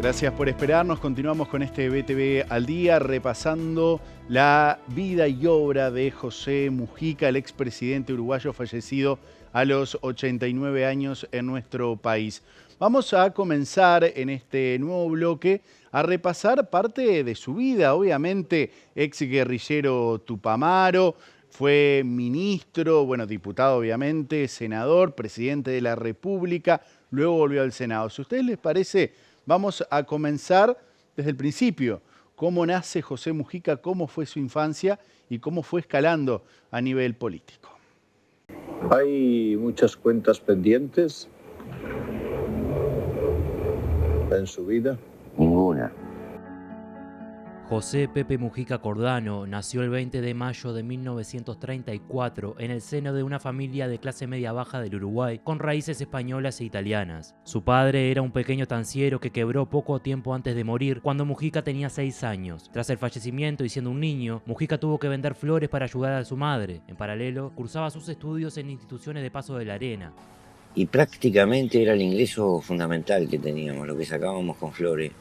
Gracias por esperarnos. Continuamos con este BTV al día, repasando la vida y obra de José Mujica, el expresidente uruguayo fallecido a los 89 años en nuestro país. Vamos a comenzar en este nuevo bloque a repasar parte de su vida. Obviamente, ex guerrillero tupamaro, fue ministro, diputado obviamente, senador, presidente de la República, luego volvió al Senado. Si a ustedes les parece, vamos a comenzar desde el principio. ¿Cómo nace José Mujica? ¿Cómo fue su infancia? ¿Y cómo fue escalando a nivel político? Hay muchas cuentas pendientes en su vida. Ninguna. José Pepe Mujica Cordano nació el 20 de mayo de 1934 en el seno de una familia de clase media-baja del Uruguay con raíces españolas e italianas. Su padre era un pequeño estanciero que quebró poco tiempo antes de morir cuando Mujica tenía 6 años. Tras el fallecimiento y siendo un niño, Mujica tuvo que vender flores para ayudar a su madre. En paralelo, cursaba sus estudios en instituciones de Paso de la Arena. Y prácticamente era el ingreso fundamental que teníamos, lo que sacábamos con flores.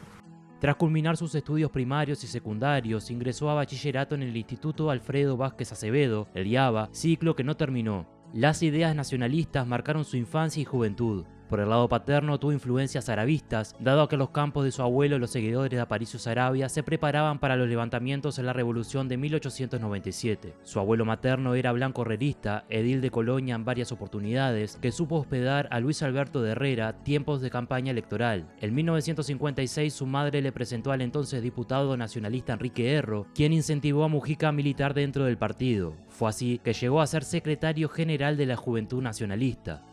Tras culminar sus estudios primarios y secundarios, ingresó a bachillerato en el Instituto Alfredo Vázquez Acevedo, el IABA, ciclo que no terminó. Las ideas nacionalistas marcaron su infancia y juventud. Por el lado paterno tuvo influencias arabistas, dado que los campos de su abuelo, los seguidores de Aparicio Saravia, se preparaban para los levantamientos en la Revolución de 1897. Su abuelo materno era blanco herrerista, edil de Colonia en varias oportunidades, que supo hospedar a Luis Alberto de Herrera tiempos de campaña electoral. En 1956 su madre le presentó al entonces diputado nacionalista Enrique Erro, quien incentivó a Mujica a militar dentro del partido. Fue así que llegó a ser secretario general de la Juventud Nacionalista.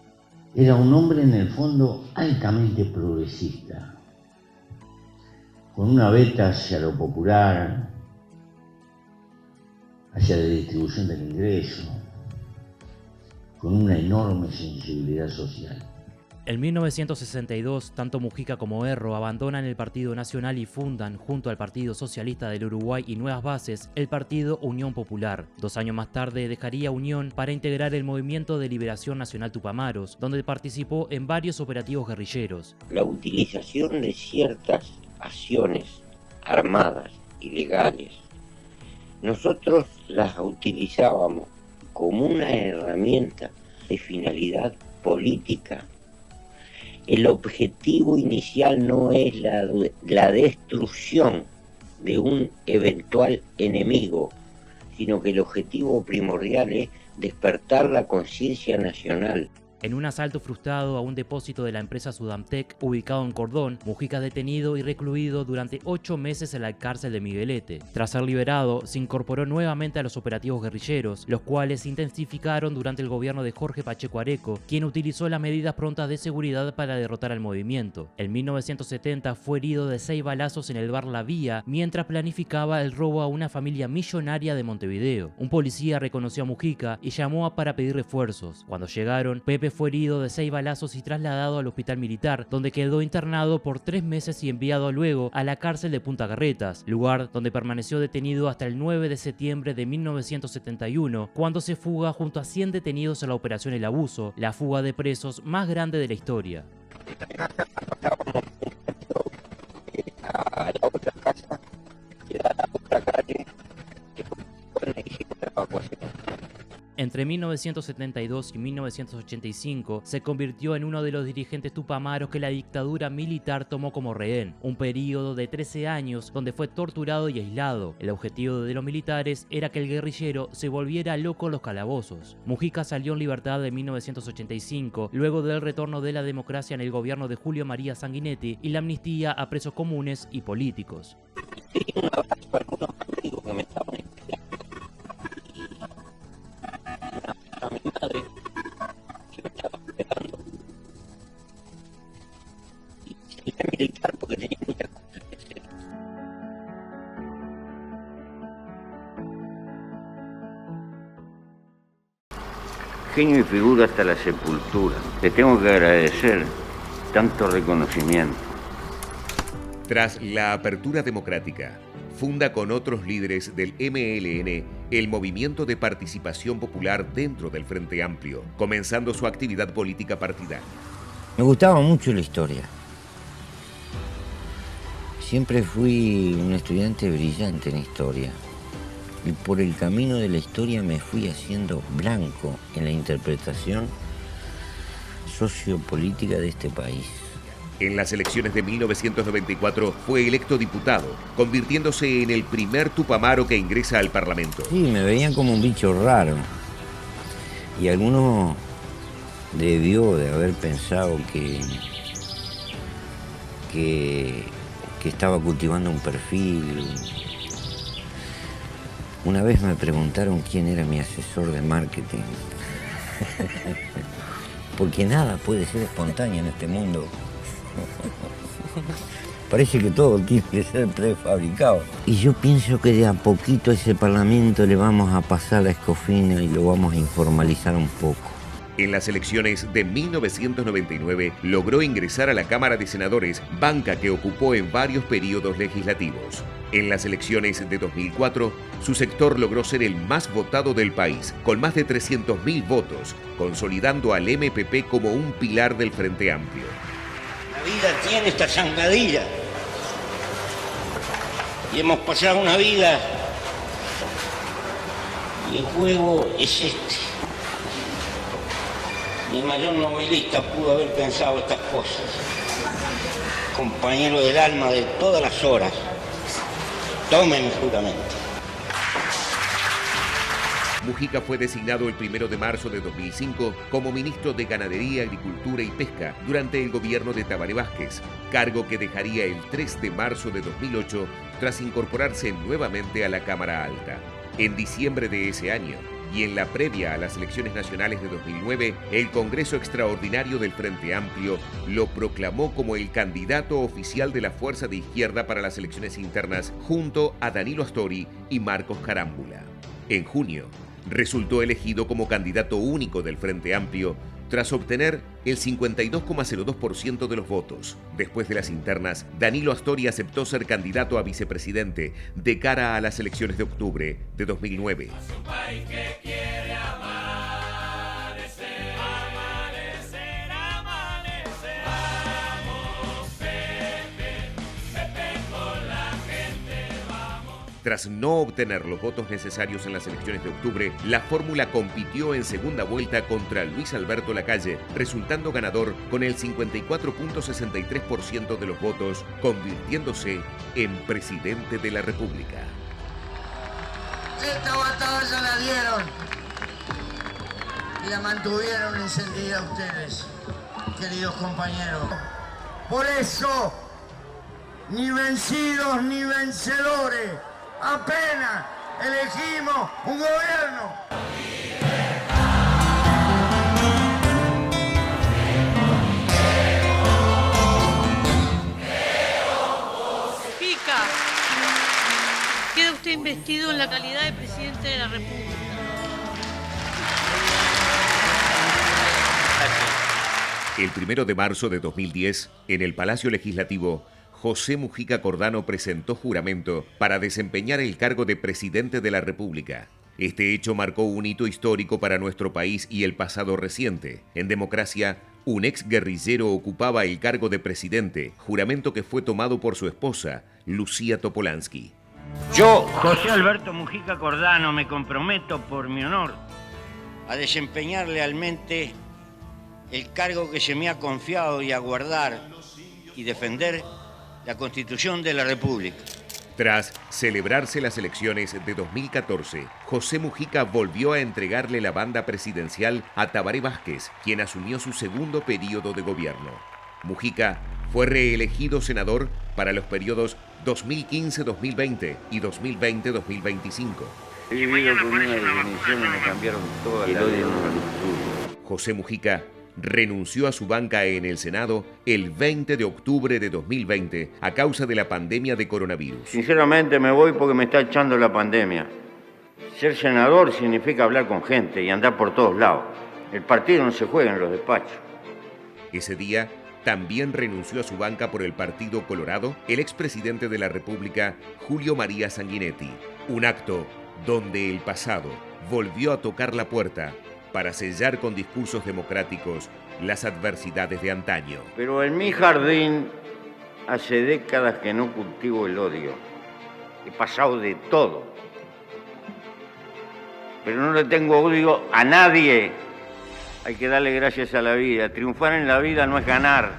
Era un hombre en el fondo altamente progresista, con una beta hacia lo popular, hacia la distribución del ingreso, con una enorme sensibilidad social. En 1962, tanto Mujica como Erro abandonan el Partido Nacional y fundan, junto al Partido Socialista del Uruguay y Nuevas Bases, el Partido Unión Popular. 2 años más tarde dejaría Unión para integrar el Movimiento de Liberación Nacional Tupamaros, donde participó en varios operativos guerrilleros. La utilización de ciertas acciones armadas, ilegales, nosotros las utilizábamos como una herramienta de finalidad política. El objetivo inicial no es la destrucción de un eventual enemigo, sino que el objetivo primordial es despertar la conciencia nacional. En un asalto frustrado a un depósito de la empresa Sudamtec, ubicado en Cordón, Mujica es detenido y recluido durante 8 meses en la cárcel de Miguelete. Tras ser liberado, se incorporó nuevamente a los operativos guerrilleros, los cuales se intensificaron durante el gobierno de Jorge Pacheco Areco, quien utilizó las medidas prontas de seguridad para derrotar al movimiento. En 1970 fue herido de 6 balazos en el bar La Vía, mientras planificaba el robo a una familia millonaria de Montevideo. Un policía reconoció a Mujica y llamó para pedir refuerzos. Cuando llegaron, Pepe fue herido de 6 balazos y trasladado al hospital militar, donde quedó internado por 3 meses y enviado luego a la cárcel de Punta Carretas, lugar donde permaneció detenido hasta el 9 de septiembre de 1971, cuando se fuga junto a 100 detenidos en la Operación El Abuso, la fuga de presos más grande de la historia. A la otra casa, que da a la otra calle, que fue una evacuación. Entre 1972 y 1985 se convirtió en uno de los dirigentes tupamaros que la dictadura militar tomó como rehén, un periodo de 13 años donde fue torturado y aislado. El objetivo de los militares era que el guerrillero se volviera loco en los calabozos. Mujica salió en libertad en 1985, luego del retorno de la democracia en el gobierno de Julio María Sanguinetti y la amnistía a presos comunes y políticos. Sí, un abrazo para algunos amigos que me estaban esperando. A mi madre, que me estaba esperando. Y salí a militar porque tenía muchas cosas que hacer. Genio y figura hasta la sepultura. Te tengo que agradecer tanto reconocimiento. Tras la apertura democrática, funda con otros líderes del MLN el Movimiento de Participación Popular dentro del Frente Amplio, comenzando su actividad política partidaria. Me gustaba mucho la historia. Siempre fui un estudiante brillante en historia. Y por el camino de la historia me fui haciendo blanco en la interpretación sociopolítica de este país. En las elecciones de 1994 fue electo diputado, convirtiéndose en el primer tupamaro que ingresa al Parlamento. Sí, me veían como un bicho raro. Y alguno debió de haber pensado que estaba cultivando un perfil. Una vez me preguntaron quién era mi asesor de marketing. Porque nada puede ser espontáneo en este mundo. Parece que todo tiene que ser prefabricado. Y yo pienso que de a poquito a ese Parlamento le vamos a pasar la escofina y lo vamos a informalizar un poco. En las elecciones de 1999 logró ingresar a la Cámara de Senadores, banca que ocupó en varios periodos legislativos. En las elecciones de 2004, su sector logró ser el más votado del país, con más de 300.000 votos, consolidando al MPP como un pilar del Frente Amplio. La vida tiene esta zancadilla. Y hemos pasado una vida. Y el juego es este. Ni el mayor novelista pudo haber pensado estas cosas. Compañero del alma de todas las horas. Tomen juramento. Mujica fue designado el 1 de marzo de 2005 como ministro de Ganadería, Agricultura y Pesca durante el gobierno de Tabaré Vázquez, cargo que dejaría el 3 de marzo de 2008 tras incorporarse nuevamente a la Cámara Alta. En diciembre de ese año, y en la previa a las elecciones nacionales de 2009, el Congreso Extraordinario del Frente Amplio lo proclamó como el candidato oficial de la Fuerza de Izquierda para las elecciones internas junto a Danilo Astori y Marcos Carámbula. En junio, resultó elegido como candidato único del Frente Amplio tras obtener el 52,02% de los votos. Después de las internas, Danilo Astori aceptó ser candidato a vicepresidente de cara a las elecciones de octubre de 2009. Tras no obtener los votos necesarios en las elecciones de octubre, la fórmula compitió en segunda vuelta contra Luis Alberto Lacalle, resultando ganador con el 54,63% de los votos, convirtiéndose en presidente de la República. Esta batalla la dieron y la mantuvieron encendida ustedes, queridos compañeros. Por eso, ni vencidos ni vencedores, apenas elegimos un gobierno. Mujica, queda usted investido en la calidad de presidente de la República. El 1 de marzo de 2010, en el Palacio Legislativo, José Mujica Cordano presentó juramento para desempeñar el cargo de presidente de la República. Este hecho marcó un hito histórico para nuestro país y el pasado reciente. En democracia, un ex guerrillero ocupaba el cargo de presidente, juramento que fue tomado por su esposa, Lucía Topolansky. Yo, José Alberto Mujica Cordano, me comprometo por mi honor a desempeñar lealmente el cargo que se me ha confiado y a guardar y defender la Constitución de la República. Tras celebrarse las elecciones de 2014, José Mujica volvió a entregarle la banda presidencial a Tabaré Vázquez, quien asumió su segundo periodo de gobierno. Mujica fue reelegido senador para los periodos 2015-2020 y 2020-2025. He vivido con una definición y me cambiaron toda la vida. José Mujica renunció a su banca en el Senado el 20 de octubre de 2020 a causa de la pandemia de coronavirus. Sinceramente me voy porque me está echando la pandemia. Ser senador significa hablar con gente y andar por todos lados. El partido no se juega en los despachos. Ese día también renunció a su banca por el Partido Colorado el expresidente de la República, Julio María Sanguinetti. Un acto donde el pasado volvió a tocar la puerta para sellar con discursos democráticos las adversidades de antaño. Pero en mi jardín Hace décadas que no cultivo el odio. He pasado de todo. Pero no le tengo odio a nadie. Hay que darle gracias a la vida. Triunfar en la vida no es ganar.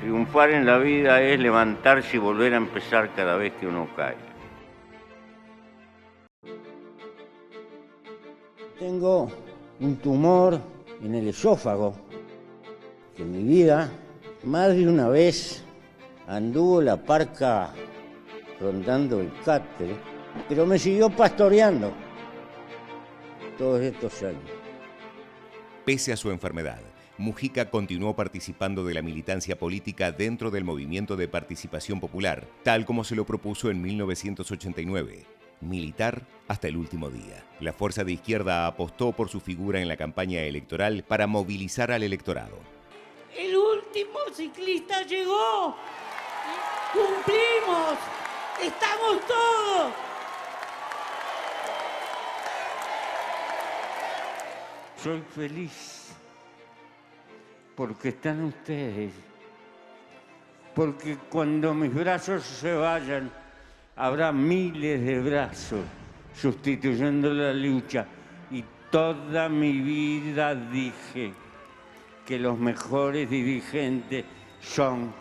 Triunfar en la vida es levantarse y volver a empezar cada vez que uno cae. Tengo un tumor en el esófago, que en mi vida más de una vez anduvo la parca rondando el cáter, pero me siguió pastoreando todos estos años. Pese a su enfermedad, Mujica continuó participando de la militancia política dentro del Movimiento de Participación Popular, tal como se lo propuso en 1989. Militar hasta el último día. La fuerza de izquierda apostó por su figura en la campaña electoral para movilizar al electorado. El último ciclista llegó. ¡Cumplimos! ¡Estamos todos! Soy feliz porque están ustedes. Porque cuando mis brazos se vayan, habrá miles de brazos sustituyendo la lucha. Y toda mi vida dije que los mejores dirigentes son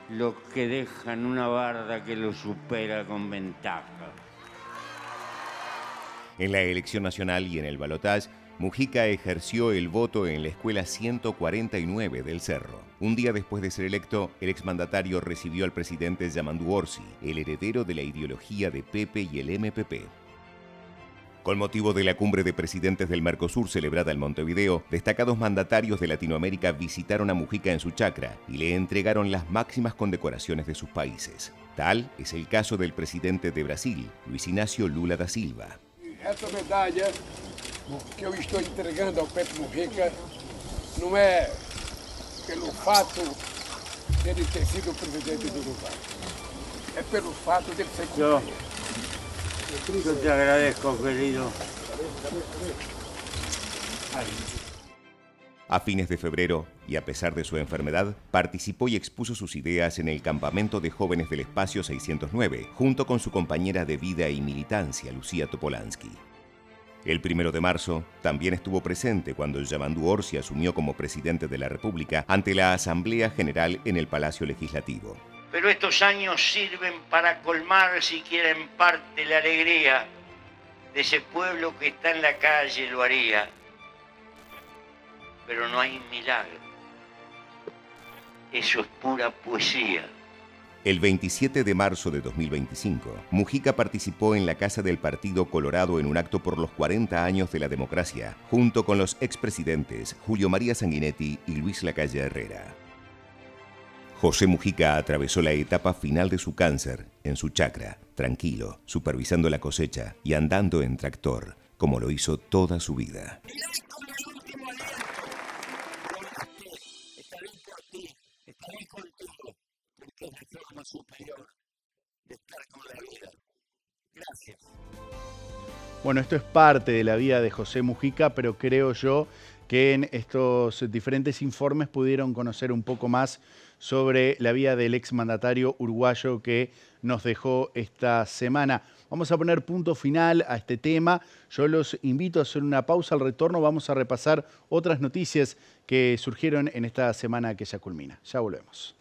los que dejan una barda que los supera con ventaja. En la elección nacional y en el balotaje, Mujica ejerció el voto en la escuela 149 del Cerro. Un día después de ser electo, el exmandatario recibió al presidente Yamandu Orsi, el heredero de la ideología de Pepe y el MPP. Con motivo de la cumbre de presidentes del Mercosur celebrada en Montevideo, destacados mandatarios de Latinoamérica visitaron a Mujica en su chacra y le entregaron las máximas condecoraciones de sus países. Tal es el caso del presidente de Brasil, Luiz Inácio Lula da Silva. Essa medalha que eu estou entregando ao Pepe Mujica não é pelo fato de ele ter sido presidente do Uruguai, é pelo fato de ele ser companheiro. Yo te agradezco, querido. A fines de febrero, y a pesar de su enfermedad, participó y expuso sus ideas en el campamento de jóvenes del Espacio 609, junto con su compañera de vida y militancia, Lucía Topolansky. El 1 de marzo también estuvo presente cuando Yamandu Orsi asumió como presidente de la República ante la Asamblea General en el Palacio Legislativo. Pero estos años sirven para colmar, si quieren, parte la alegría de ese pueblo que está en la calle, lo haría. Pero no hay milagro. Eso es pura poesía. El 27 de marzo de 2025, Mujica participó en la Casa del Partido Colorado en un acto por los 40 años de la democracia, junto con los expresidentes Julio María Sanguinetti y Luis Lacalle Herrera. José Mujica atravesó la etapa final de su cáncer en su chacra, tranquilo, supervisando la cosecha y andando en tractor, como lo hizo toda su vida. Estaré contigo, porque es la forma superior de estar con la vida. Gracias. Bueno, esto es parte de la vida de José Mujica, pero creo yo que en estos diferentes informes pudieron conocer un poco más sobre la vida del exmandatario uruguayo que nos dejó esta semana. Vamos a poner punto final a este tema. Yo los invito a hacer una pausa. Al retorno vamos a repasar otras noticias que surgieron en esta semana que ya culmina. Ya volvemos.